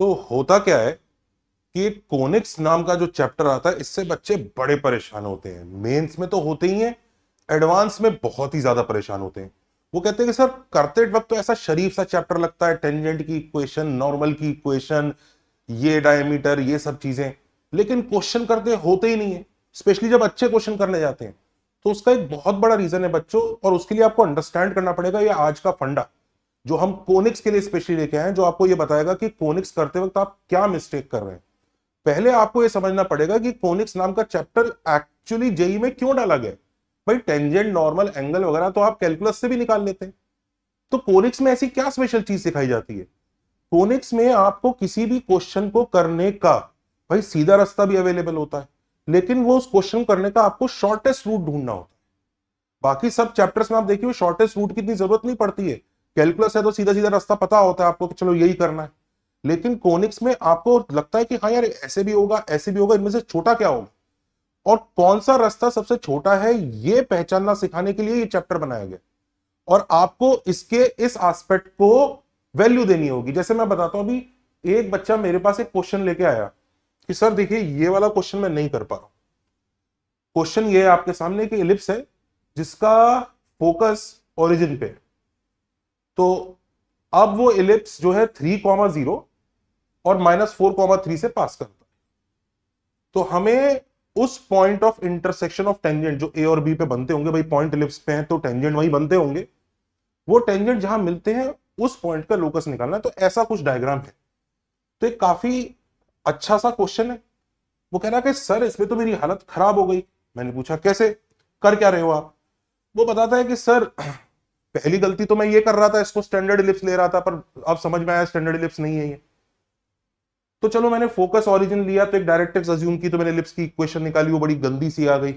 तो होता क्या है कि एक कोनिक्स नाम का जो चैप्टर आता है, इससे बच्चे बड़े परेशान होते हैं। मेंस में तो होते ही हैं, एडवांस में बहुत ही ज्यादा परेशान होते हैं। वो कहते हैं कि सर करते वक्त तो ऐसा शरीफ सा चैप्टर लगता है, टेंजेंट की इक्वेशन, नॉर्मल की इक्वेशन, ये डायमीटर, ये सब चीजें, लेकिन क्वेश्चन करते होते ही नहीं है, स्पेशली जब अच्छे क्वेश्चन करने जाते हैं। तो उसका एक बहुत बड़ा रीजन है बच्चों, और उसके लिए आपको अंडरस्टैंड करना पड़ेगा ये आज का फंडा जो हम कोनिक्स के लिए स्पेशली लेके आए हैं, जो आपको ये बताएगा कि कोनिक्स करते वक्त आप क्या मिस्टेक कर रहे हैं। पहले आपको यह समझना पड़ेगा कि कोनिक्स नाम का चैप्टर एक्चुअली जेई में क्यों डाला गया। भाई टेंजेंट, नॉर्मल, एंगल वगैरह तो आप कैलकुलस से भी निकाल लेते हैं, तो कोनिक्स में ऐसी क्या स्पेशल चीज सिखाई जाती है। कोनिक्स में आपको किसी भी क्वेश्चन को करने का भाई सीधा रास्ता भी अवेलेबल होता है, लेकिन वो उस क्वेश्चन करने का आपको शॉर्टेस्ट रूट ढूंढना होता है। बाकी सब चैप्टर्स में आप देखिए शॉर्टेस्ट रूट की इतनी जरूरत नहीं पड़ती है। कैलकुलस है तो सीधा सीधा रास्ता पता होता है आपको कि चलो यही करना है। लेकिन कोनिक्स में आपको लगता है कि हाँ यार ऐसे भी होगा, ऐसे भी होगा, इनमें से छोटा क्या होगा और कौन सा रास्ता सबसे छोटा है, ये पहचानना सिखाने के लिए ये चैप्टर बनाया गया। और आपको इसके इस एस्पेक्ट को वैल्यू देनी होगी। जैसे मैं बताता हूं, अभी एक बच्चा मेरे पास एक क्वेश्चन लेके आया कि सर देखिए ये वाला क्वेश्चन मैं नहीं कर पा रहा हूं। क्वेश्चन ये है आपके सामने कि एलिप्स है जिसका फोकस ओरिजिन पे है। तो अब वो एलिप्स जो है 3,0 और -4,3 से पास करता है। तो हमें उस point of intersection of tangent जो ए और बी पे बनते होंगे, भाई पॉइंट एलिप्स पे हैं तो टेंजेंट वही बनते होंगे, वो टेंजेंट जहां मिलते हैं उस पॉइंट का लोकस निकालना है। तो ऐसा कुछ डायग्राम है। तो एक काफी अच्छा सा क्वेश्चन है। वो कह रहा कि सर इसमें तो मेरी हालत खराब हो गई। मैंने पूछा कैसे, कर क्या रहे हो आप। वो बताता है कि सर पहली गलती तो मैं ये कर रहा था, इसको स्टैंडर्ड इलिप्स ले रहा था, पर अब समझ में आया स्टैंडर्ड इलिप्स नहीं है ये। तो चलो मैंने फोकस ओरिजिन लिया, तो एक डायरेक्ट्रिक्स अज्यूम की, तो मैंने इलिप्स की इक्वेशन निकाली, वो बड़ी गंदी सी आ गई।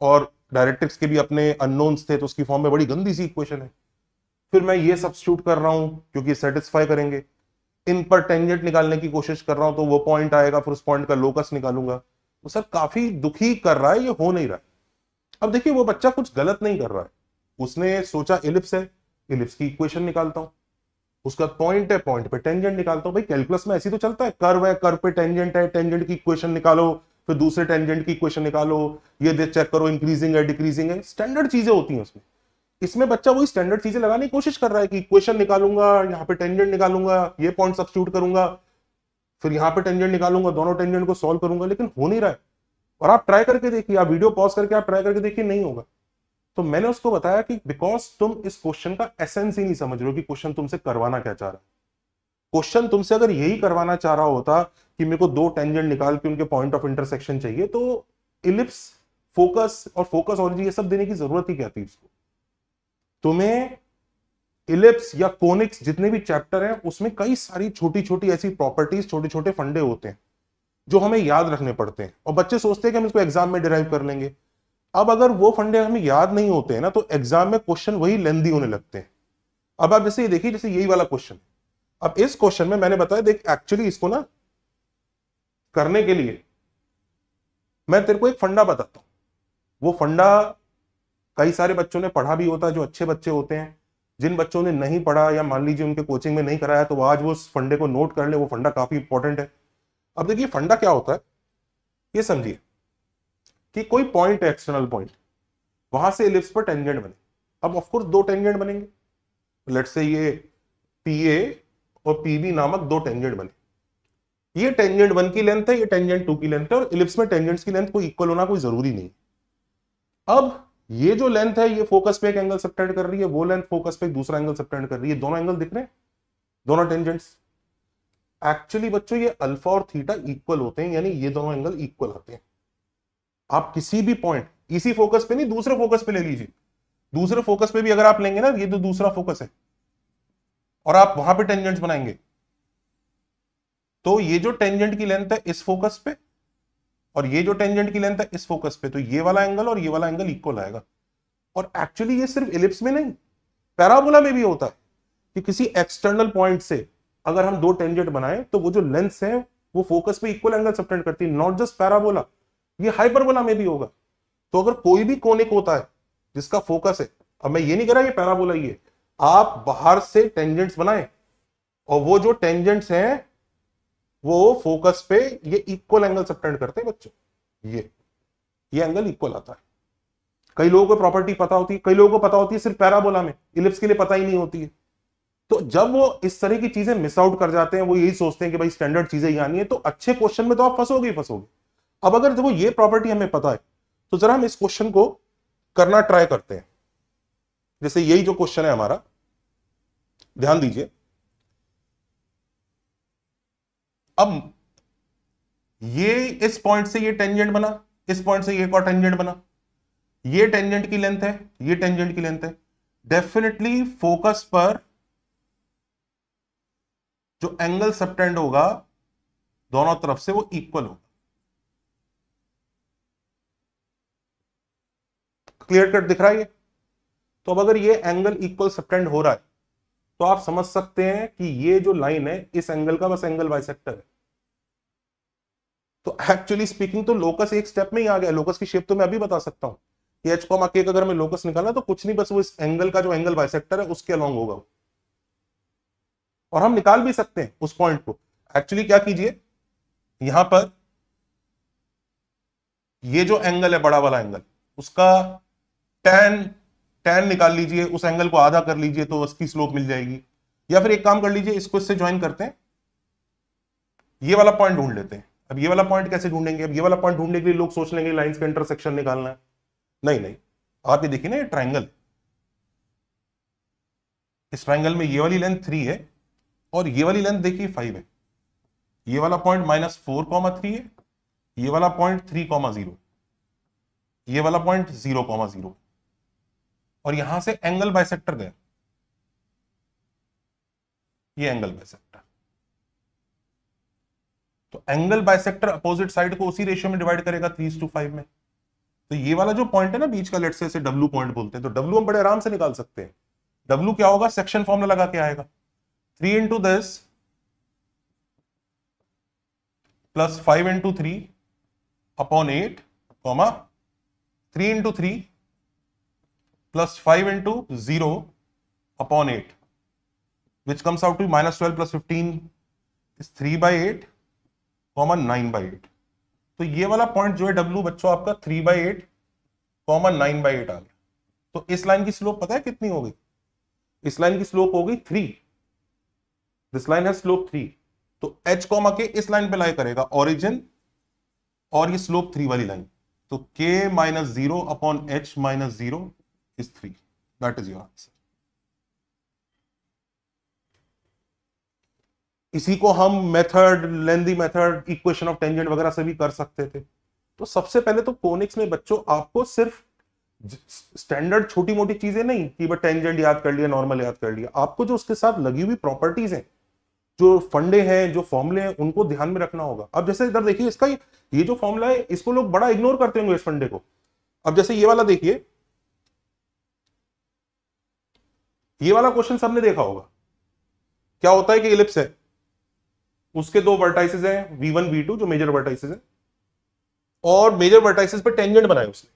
और डायरेक्ट्रिक्स के भी अपने अननोन्स थे, तो उसकी फॉर्म में बड़ी गंदी सी इक्वेशन है। फिर मैं ये सब्स्टिट्यूट कर रहा हूं क्योंकि सेटिस्फाई करेंगे। इन पर टेंजेंट निकालने की कोशिश कर रहा हूं, तो वो पॉइंट आएगा, फिर उस पॉइंट का लोकस निकालूंगा। तो सर काफी दुखी कर रहा है, ये हो नहीं रहा है। अब देखिए वो बच्चा कुछ गलत नहीं कर रहा है। उसने सोचा इलिप्स है, इलिप्स की इक्वेशन निकालता हूं, उसका पॉइंट है, पॉइंट पे टेंजेंट निकालता हूं। भाई कैलकुलस में ऐसी तो चलता है, कर्व है, कर्व पे टेंजेंट है, टेंजेंट की इक्वेशन निकालो, फिर दूसरे टेंजेंट की इक्वेशन निकालो, ये दे चेक करो इंक्रीजिंग है डिक्रीजिंग है, स्टैंडर्ड चीजें होती हैं उसमें। इसमें बच्चा वही स्टैंडर्ड चीजें लगाने की कोशिश कर रहा है कि इक्वेशन निकालूंगा, यहाँ पे टेंजेंट निकालूंगा, ये पॉइंट सब्स्टिट्यूट करूंगा, फिर यहाँ पे टेंजेंट निकालूंगा, दोनों टेंजेंट को सॉल्व करूंगा, लेकिन हो नहीं रहा है। और आप ट्राई करके देखिए, आप वीडियो पॉज करके आप ट्राई करके देखिए, नहीं होगा। तो मैंने उसको बताया कि बिकॉज तुम इस क्वेश्चन का एसेंस ही नहीं समझ रहे हो कि क्वेश्चन तुमसे करवाना क्या चाह रहा है। क्वेश्चन तुमसे अगर यही करवाना चाह रहा होता कि मेरे को दो टेंजेंट निकाल के उनके पॉइंट ऑफ इंटरसेक्शन चाहिए, तो इलिप्स, फोकस और फोकस ऑरिजिन ये सब देने की जरूरत ही क्या थी उसको। तुम्हें इलिप्स या कोनिक्स जितने भी चैप्टर हैं उसमें कई सारी छोटी छोटी ऐसी प्रॉपर्टीज, छोटे छोटे फंडे होते हैं जो हमें याद रखने पड़ते हैं, और बच्चे सोचते हैं कि हम इसको एग्जाम में डिराइव कर लेंगे। अब अगर वो फंडे हमें याद नहीं होते हैं ना, तो एग्जाम में क्वेश्चन वही लेंदी होने लगते हैं। अब आप जैसे ये देखिए, जैसे यही वाला क्वेश्चन, अब इस क्वेश्चन में मैंने बताया देख, एक्चुअली इसको ना करने के लिए मैं तेरे को एक फंडा बताता हूं। वो फंडा कई सारे बच्चों ने पढ़ा भी होता है, जो अच्छे बच्चे होते हैं। जिन बच्चों ने नहीं पढ़ा या मान लीजिए उनके कोचिंग में नहीं कराया, तो आज वो उस फंडे को नोट कर ले, वो फंडा काफी इंपॉर्टेंट है। अब देखिए फंडा क्या होता है, ये समझिए कि कोई पॉइंट है, एक्सटर्नल पॉइंट, वहां से एलिप्स पर टेंजेंट बने। अब ऑफकोर्स दो टेंजेंट बनेंगे, लेट्स से ये पी ए और पी बी नामक दो टेंजेंट बने। ये टेंजेंट 1 की लेंथ है, ये टेंजेंट 2 की लेंथ है, और इलिप्स में टेंजेंट्स की लेंथ कोई इक्वल होना कोई जरूरी नहीं। अब ये जो लेंथ है ये फोकस पे एक एंगल सबटेंड कर रही है, वो लेंथ फोकस पे एक दूसरा एंगल सबटेंड कर रही है, दोनों एंगल दिख रहे हैं, दोनों टेंजेंट्स। एक्चुअली बच्चों ये अल्फा और थीटा इक्वल होते हैं, यानी ये दोनों एंगल इक्वल आते हैं। आप किसी भी पॉइंट, इसी फोकस पे नहीं दूसरे फोकस पे ले लीजिए, दूसरे फोकस पे भी अगर आप लेंगे ना, ये तो दूसरा फोकस है, और आप वहां पे टेंजेंट्स बनाएंगे, तो ये जो टेंजेंट की लेंथ है इस फोकस पे, और ये जो टेंजेंट की लेंथ है इस फोकस पे, तो ये वाला एंगल और ये वाला एंगल इक्वल आएगा। और एक्चुअली ये सिर्फ इलिप्स में नहीं, पैराबोला में भी होता है कि किसी एक्सटर्नल पॉइंट से अगर हम दो टेंजेंट बनाए, तो वो जो लेंथ है वो फोकस पे इक्वल एंगल सबटेंड करती है। नॉट जस्ट पैराबोला, ये हाइपरबोला में भी होगा। तो अगर कोई भी कोनिक होता है जिसका फोकस है, अब मैं ये नहीं कह रहा ये पैराबोला ही है, आप बाहर से टेंजेंट्स बनाए, और वो जो टेंजेंट्स हैं वो फोकस पे ये इक्वल एंगल सबटेंड करते हैं बच्चों, ये एंगल इक्वल आता है। कई लोगों को प्रॉपर्टी पता होती है, कई लोगों को पता होती है सिर्फ पैराबोला में, इलिप्स के लिए पता ही नहीं होती है। तो जब वो इस तरह की चीजें मिस आउट कर जाते हैं, वो यही सोचते हैं कि भाई स्टैंडर्ड चीजें ही आनी है, तो अच्छे क्वेश्चन में तो आप फंसोगे ही फंसोगे। अब अगर देखो ये प्रॉपर्टी हमें पता है, तो जरा हम इस क्वेश्चन को करना ट्राई करते हैं। जैसे यही जो क्वेश्चन है हमारा, ध्यान दीजिए। अब ये इस पॉइंट से ये टेंजेंट बना, इस पॉइंट से ये एक और टेंजेंट बना, ये टेंजेंट की लेंथ है, ये टेंजेंट की लेंथ है। डेफिनेटली फोकस पर जो एंगल सबटेंड होगा दोनों तरफ से वो इक्वल होगा। क्लियर कट दिख रहा है ये? तो अब अगर ये एंगल इक्वल सबटेंड हो रहा है, तो आप समझ सकते हैं कि ये जो लाइन है इस एंगल का बस एंगल बाइसेक्टर है। तो एक्चुअली स्पीकिंग तो लोकस एक स्टेप में ही आ गया। लोकस की शेप तो मैं अभी बता सकता हूं कि एच कॉमा के का अगर हमें लोकस निकालना तो कुछ नहीं, बस वो इस एंगल का जो एंगल बाइसेक्टर है उसके अलोंग होगा, और हम निकाल भी सकते हैं उस पॉइंट को। एक्चुअली क्या कीजिए, यहां पर ये जो एंगल है बड़ा वाला एंगल, उसका tan tan निकाल लीजिए, उस एंगल को आधा कर लीजिए तो उसकी स्लोप मिल जाएगी। या फिर एक काम कर लीजिए, इसको इससे ज्वाइन करते हैं, ये वाला पॉइंट ढूंढ लेते हैं। अब ये वाला पॉइंट कैसे ढूंढेंगे? अब ये वाला पॉइंट ढूंढने के लिए लोग सोच लेंगे लाइंस का इंटरसेक्शन निकालना है। नहीं नहीं, आप ये देखिए ना, ये ट्राइंगल, इस ट्राइंगल में ये वाली लेंथ 3 है और ये वाली लेंथ देखिए 5 है। ये वाला पॉइंट -4,3 है, ये वाला पॉइंट 3,0, ये वाला पॉइंट 0,0, और यहां से एंगल बाइसेक्टर गया, ये एंगल बाइसेक्टर। तो एंगल बाइसेक्टर अपोजिट साइड को उसी रेशियो में डिवाइड करेगा 3:5 में। तो ये वाला जो पॉइंट है ना बीच का, लेट्स से इसे डब्ल्यू पॉइंट बोलते हैं, तो डब्ल्यू हम बड़े आराम से निकाल सकते हैं। डब्ल्यू क्या होगा? सेक्शन फॉर्मूला लगा के आएगा, 3 into this plus 5 into 3 upon 8, 3 into 3 plus 5 into 0 upon 8, which comes out to -12 plus 15 is 3/8, 9/8। तो ये वाला पॉइंट जो है W बच्चों आपका 3/8, 9/8 आ गया। तो इस लाइन की स्लोप पता है कितनी हो गई? इस लाइन की स्लोप हो गई 3। दिस लाइन है स्लोप 3। तो H कॉमा के इस लाइन पे लाई करेगा ओरिजिन और ये स्लोप 3 वाली लाइन। तो K -0 upon H -0 is 3। That is your answer. इसी को हम method, lengthy method, equation of tangent वगैरह से भी कर सकते थे। तो सबसे पहले तो कोनिक्स में बच्चों आपको सिर्फ स्टैंडर्ड छोटी मोटी चीजें नहीं कि बस टेंजेंट याद कर लिया, नॉर्मल याद कर लिया, आपको जो उसके साथ लगी हुई प्रॉपर्टीज हैं, जो फंडे हैं, जो फॉर्मुले हैं, उनको ध्यान में रखना होगा। अब जैसे इधर देखिए, इसका ये जो फॉर्मुला है इसको लोग बड़ा इग्नोर करते होंगे इस फंडे को। अब जैसे ये वाला देखिए, ये वाला क्वेश्चन सबने देखा होगा। क्या होता है कि इलिप्स है, उसके दो वर्टाइसेस हैं V1 V2 जो मेजर वर्टाइसेस हैं, और मेजर वर्टाइसेस पे टेंजेंट बनाए उसने।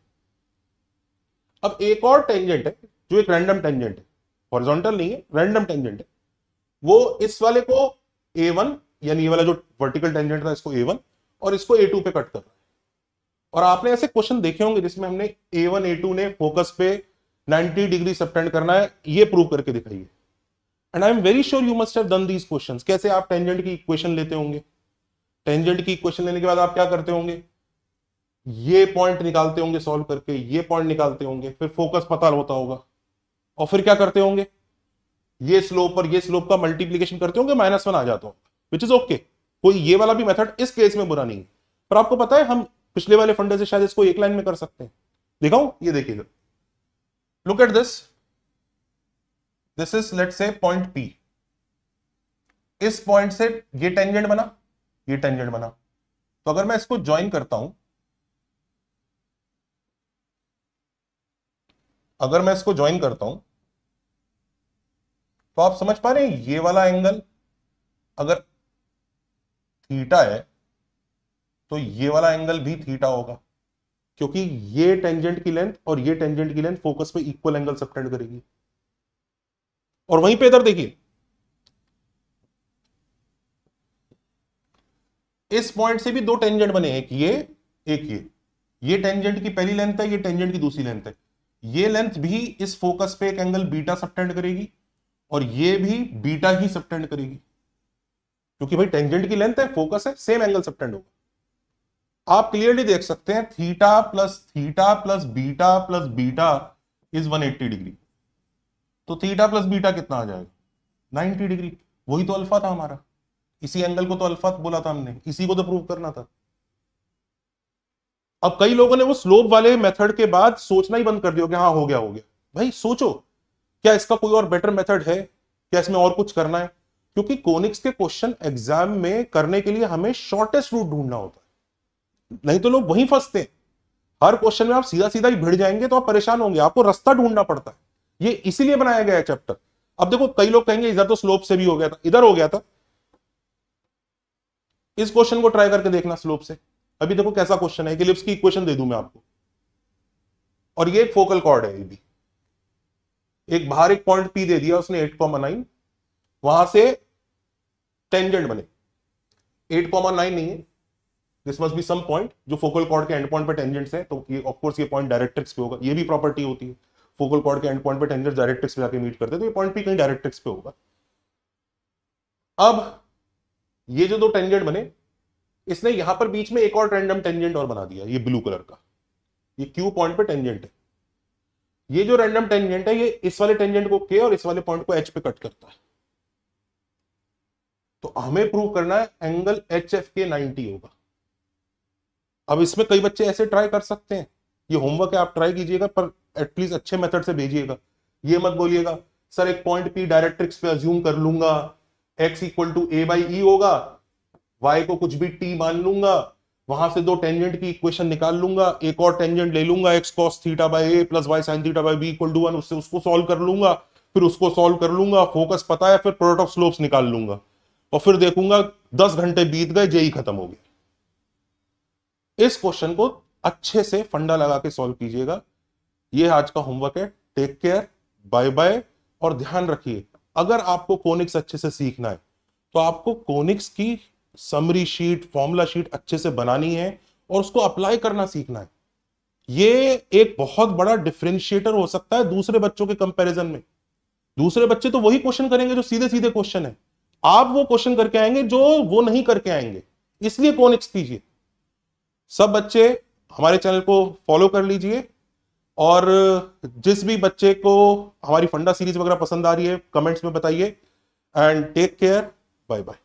अब एक और टेंजेंट है जो एक रैंडम टेंजेंट है, हॉरिजॉन्टल नहीं है, रैंडम टेंजेंट है। वो इस वाले को A1, यानी ये वाला जो वर्टिकल टेंजेंट था इसको A1 और इसको A2 पे कट कर रहा है। और आपने ऐसे क्वेश्चन देखे होंगे जिसमें हमने A1 A2 ने फोकस पे 90 डिग्री सबटेंड करना है, ये प्रूव करके दिखाइए। And I am very sure you must have done these questions. कैसे आप टेंजेंट की इक्वेशन लेते होंगे, टेंजेंट की इक्वेशन लेने के बाद आप क्या करते होंगे, ये पॉइंट निकालते होंगे सॉल्व करके, ये पॉइंट निकालते होंगे, फिर फोकस पता होता होगा, और फिर क्या करते होंगे, ये स्लोप और ये स्लोप का मल्टीप्लीकेशन करते होंगे, -1 आ जाता होगा, विच इज ओके। कोई ये वाला भी मेथड इस केस में बुरा नहीं है। पर आपको पता है हम पिछले वाले फंडे से शायद इसको एक लाइन में कर सकते हैं। दिखाऊं? ये देखिएगा, look at this. This is let's say point P। इस पॉइंट से ये टेंजेंट बना, ये टेंजेंट बना। तो अगर मैं इसको ज्वाइन करता हूं, अगर मैं इसको ज्वाइन करता हूं तो आप समझ पा रहे हैं, ये वाला एंगल अगर थीटा है तो ये वाला एंगल भी थीटा होगा, क्योंकि ये टेंजेंट की लेंथ और ये टेंजेंट की लेंथ फोकस पे इक्वल एंगल सबटेंड करेगी। और वहीं पे इधर देखिए, इस पॉइंट से भी दो टेंजेंट बने, एक ये टेंजेंट की पहली लेंथ है, ये टेंजेंट की दूसरी लेंथ है। ये लेंथ भी इस फोकस पे एक एंगल बीटा सबटेंड करेगी और ये भी बीटा ही सबटेंड करेगी, क्योंकि भाई टेंजेंट की लेंथ है, फोकस है, सेम एंगल सबटेंड होगा। आप क्लियरली देख सकते हैं theta plus beta is 180 degree. तो थीटा प्लस बीटा कितना आ जाएगा? 90 डिग्री। वही तो अल्फा था हमारा, इसी एंगल को तो अल्फा बोला था हमने, इसी को तो प्रूव करना था। अब कई लोगों ने वो स्लोप वाले मेथड के बाद सोचना ही बंद कर दिया कि हाँ हो गया हो गया। भाई सोचो, क्या इसका कोई और बेटर मेथड है? क्या इसमें और कुछ करना है? क्योंकि कोनिक्स के क्वेश्चन एग्जाम में करने के लिए हमें शॉर्टेस्ट रूट ढूंढना होता है, नहीं तो लोग वहीं फंसते हैं। हर क्वेश्चन में आप सीधा सीधा ही भिड़ जाएंगे तो आप परेशान होंगे, आपको रास्ता ढूंढना पड़ता है। ये इसीलिए बनाया गया है चैप्टर। अब देखो कई लोग कहेंगे इधर तो स्लोप से भी हो गया था, इधर हो गया था, इस क्वेश्चन को ट्राई करके देखना स्लोप से। अभी देखो कैसा क्वेश्चन है, इलिप्स की इक्वेशन दे दूं मैं आपको, और ये एक फोकल कॉर्ड है, ये भी एक बाहर एक पॉइंट पी दे दिया उसने 8,9, वहां से टेंजेंट बने 8,9 नहीं है, this must be some point जो फोकल कॉर्ड के एंड पॉइंट पे टेंजेंट्स है, तो ये ऑफ कोर्स ये पॉइंट डायरेक्ट्रिक्स पे होगा। ये भी प्रॉपर्टी होती है, फोकल कॉर्ड के एंड पॉइंट पे टेंजेंट्स डायरेक्ट्रिक्स पे जाके मीट करते हैं, तो ये पॉइंट भी कहीं डायरेक्ट्रिक्स पे होगा। अब ये जो दो टेंजेंट बने, इसने यहां पर बीच में एक और रैंडम टेंजेंट और बना दिया, ये ब्लू कलर का, ये क्यू पॉइंट पे टेंजेंट है। ये जो रैंडम टेंजेंट है ये इस वाले टेंजेंट को के और इस वाले पॉइंट को एच पे कट करता है। तो हमें प्रूव करना है एंगल एच एफ के 90 होगा। अब इसमें कई बच्चे ऐसे ट्राई कर सकते हैं, ये होमवर्क है, आप ट्राई कीजिएगा, पर एटलीस्ट अच्छे मेथड से भेजिएगा। ये मत बोलिएगा सर एक पॉइंट पी डायरेक्ट्रिक्स पे अज्यूम कर लूंगा, x equal to A by E होगा, y को कुछ भी t मान लूंगा, वहां से दो टेंजेंट की इक्वेशन निकाल लूंगा, एक और टेंजेंट ले लूंगा x cos theta by a plus y sin theta by b equal to 1, उससे उसको सॉल्व कर लूंगा, फिर उसको सॉल्व कर लूंगा, फोकस पता है, फिर प्रोडक्ट ऑफ स्लोप्स निकाल लूंगा, और फिर देखूंगा 10 घंटे बीत गए, जेई खत्म हो गया। इस क्वेश्चन को अच्छे से फंडा लगा के सॉल्व कीजिएगा। ये आज का होमवर्क है। टेक केयर, बाय बाय, और ध्यान रखिए अगर आपको कोनिक्स अच्छे से सीखना है तो आपको कोनिक्स की समरी शीट, फॉर्मूला शीट अच्छे से बनानी है और उसको अप्लाई करना सीखना है। ये एक बहुत बड़ा डिफरेंशिएटर हो सकता है दूसरे बच्चों के कंपैरिजन में। दूसरे बच्चे तो वही क्वेश्चन करेंगे जो सीधे सीधे क्वेश्चन है, आप वो क्वेश्चन करके आएंगे जो वो नहीं करके आएंगे। इसलिए कोनिक्स कीजिए। सब बच्चे हमारे चैनल को फॉलो कर लीजिए, और जिस भी बच्चे को हमारी फंडा सीरीज वगैरह पसंद आ रही है कमेंट्स में बताइए। And take care, bye bye.